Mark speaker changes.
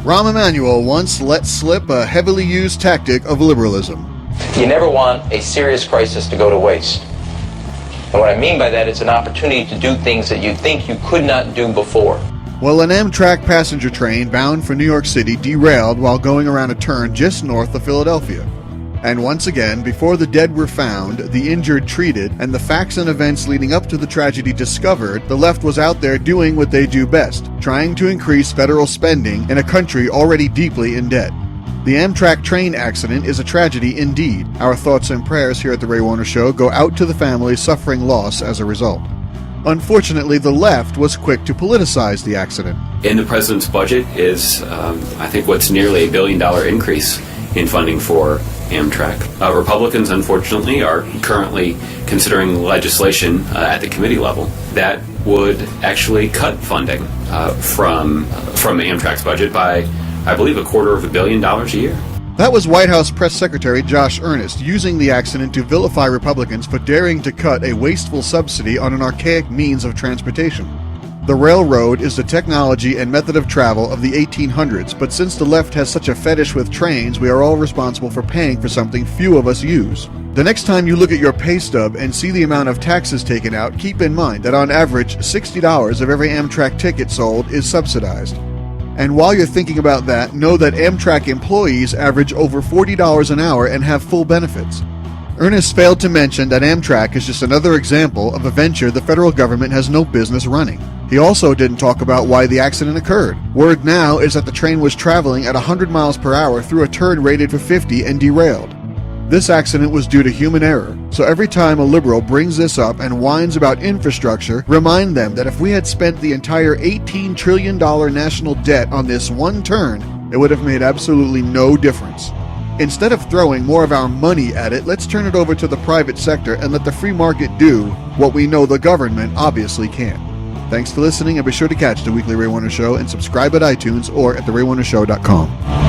Speaker 1: Rahm Emanuel once let slip a heavily used tactic of liberalism.
Speaker 2: You never want a serious crisis to go to waste. And what I mean by that, it's an opportunity to do things that you think you could not do before.
Speaker 1: Well, an Amtrak passenger train bound for New York City derailed while going around a turn just north of Philadelphia. And once again, before the dead were found, the injured treated, and the facts and events leading up to the tragedy discovered, the left was out there doing what they do best, trying to increase federal spending in a country already deeply in debt. The Amtrak train accident is a tragedy indeed. Our thoughts and prayers here at The Ray Warner Show go out to the families suffering loss as a result. Unfortunately, the left was quick to politicize the accident.
Speaker 3: In the president's budget is, I think, what's nearly $1 billion increase in funding for Amtrak. Republicans, unfortunately, are currently considering legislation at the committee level that would actually cut funding from Amtrak's budget by, I believe, $250 million a year.
Speaker 1: That was White House Press Secretary Josh Earnest using the accident to vilify Republicans for daring to cut a wasteful subsidy on an archaic means of transportation. The railroad is the technology and method of travel of the 1800s, but since the left has such a fetish with trains, we are all responsible for paying for something few of us use. The next time you look at your pay stub and see the amount of taxes taken out, keep in mind that on average, $60 of every Amtrak ticket sold is subsidized. And while you're thinking about that, know that Amtrak employees average over $40 an hour and have full benefits. Ernest failed to mention that Amtrak is just another example of a venture the federal government has no business running. He also didn't talk about why the accident occurred. Word now is that the train was traveling at 100 miles per hour through a turn rated for 50 and derailed. This accident was due to human error, so every time a liberal brings this up and whines about infrastructure, remind them that if we had spent the entire $18 trillion national debt on this one turn, it would have made absolutely no difference. Instead of throwing more of our money at it, let's turn it over to the private sector and let the free market do what we know the government obviously can't. Thanks for listening, and be sure to catch the Weekly Ray Warner Show and subscribe at iTunes or at theraywarnershow.com.